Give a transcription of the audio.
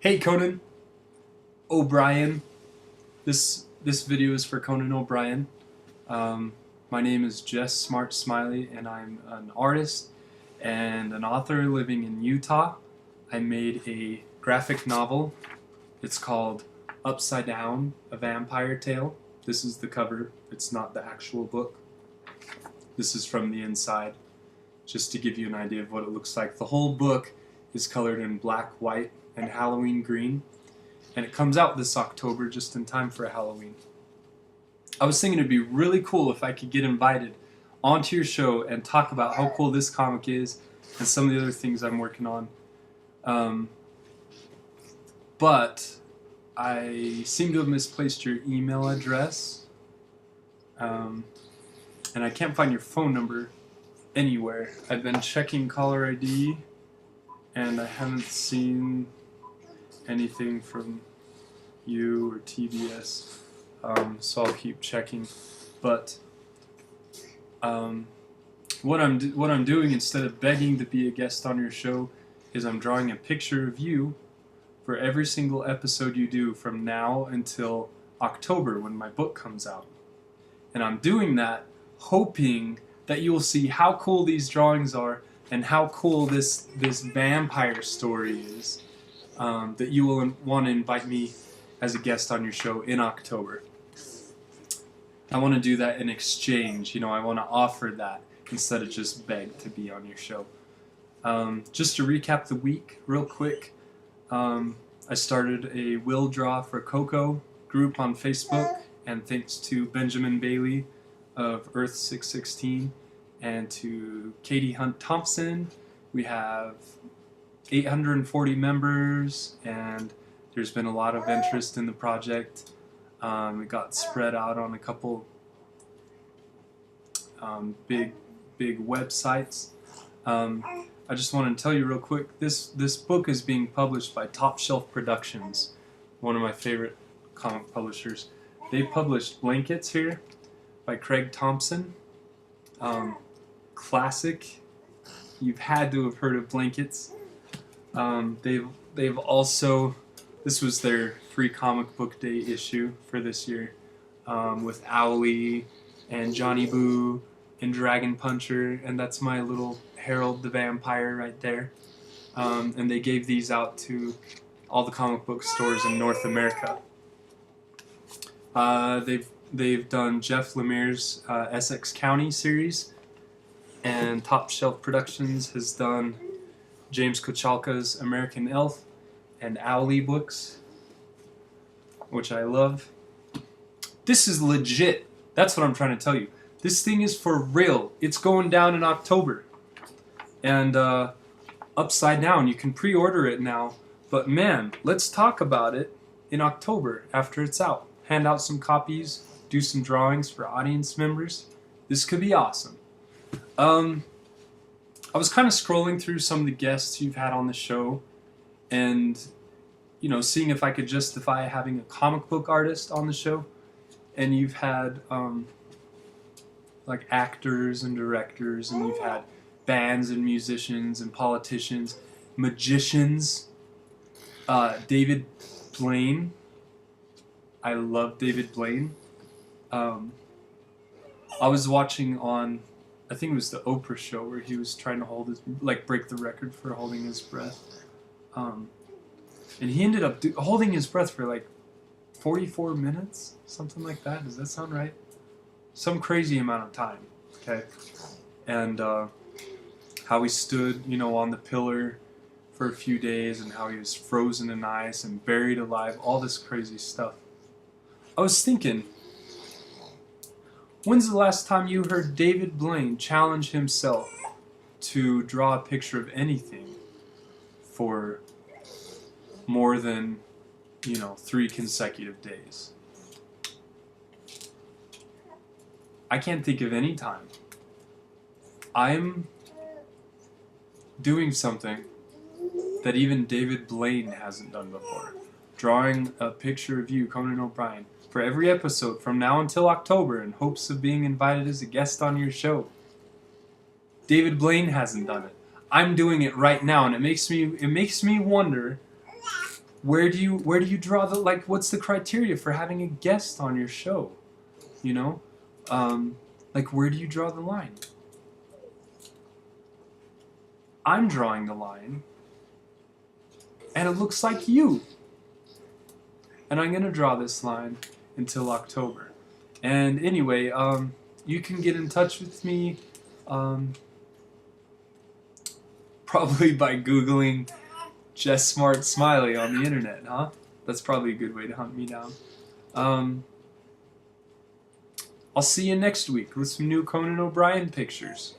Hey Conan O'Brien. This video is for Conan O'Brien. My name is Jess Smiley, and I'm an artist and an author living in Utah. I made a graphic novel. It's called Upside Down: A Vampire Tale. This is the cover. It's not the actual book. This is from the inside, just to give you an idea of what it looks like. The whole book is colored in black, white, and Halloween green, and it comes out this October just in time for Halloween. I was thinking it'd be really cool if I could get invited onto your show and talk about how cool this comic is and some of the other things I'm working on. But I seem to have misplaced your email address, and I can't find your phone number anywhere. I've been checking caller ID, and I haven't seen anything from you or TBS, so I'll keep checking. But what I'm doing, instead of begging to be a guest on your show, is I'm drawing a picture of you for every single episode you do from now until October, when my book comes out. And I'm doing that hoping that you will see how cool these drawings are and how cool this vampire story is, that you will want to invite me as a guest on your show in October. I want to do that in exchange. I want to offer that instead of just beg to be on your show. Just to recap the week real quick, I started a will draw for Coco group on Facebook, and thanks to Benjamin Bailey of Earth 616 and to Katie Hunt Thompson, we have 840 members, and there's been a lot of interest in the project. It got spread out on a couple big websites. I just want to tell you real quick, this book is being published by Top Shelf Productions, one of my favorite comic publishers. They published Blankets here by Craig Thompson. Classic. You've had to have heard of Blankets. They've also, this was their free comic book day issue for this year, with Owly and Johnny Boo and Dragon Puncher, and that's my little Harold the Vampire right there. And they gave these out to all the comic book stores in North America. They've done Jeff Lemire's Essex County series, and Top Shelf Productions has done James Kochalka's American Elf and Owly books, which I love. This is legit. That's what I'm trying to tell you. This thing is for real. It's going down in October. And Upside Down, you can pre-order it now. But man, let's talk about it in October after it's out. Hand out some copies, do some drawings for audience members. This could be awesome. I was kind of scrolling through some of the guests you've had on the show, and seeing if I could justify having a comic book artist on the show. And you've had like actors and directors, and you've had bands and musicians and politicians, magicians. David Blaine. I love David Blaine. I was watching on, I think it was the Oprah show, where he was trying to break the record for holding his breath. And he ended up holding his breath for like 44 minutes, something like that. Does that sound right? Some crazy amount of time. Okay. And how he stood, on the pillar for a few days, and how he was frozen in ice and buried alive, all this crazy stuff. I was thinking, when's the last time you heard David Blaine challenge himself to draw a picture of anything for more than, 3 consecutive days? I can't think of any time. I'm doing something that even David Blaine hasn't done before. Drawing a picture of you, Conan O'Brien, for every episode from now until October, in hopes of being invited as a guest on your show. David Blaine hasn't done it. I'm doing it right now, and it makes me wonder where do you draw the, like, what's the criteria for having a guest on your show? You know, like, where do you draw the line? I'm drawing the line, and it looks like you. And I'm gonna draw this line until October. And anyway, you can get in touch with me, probably by Googling Jess Smart Smiley on the internet, huh? That's probably a good way to hunt me down. I'll see you next week with some new Conan O'Brien pictures.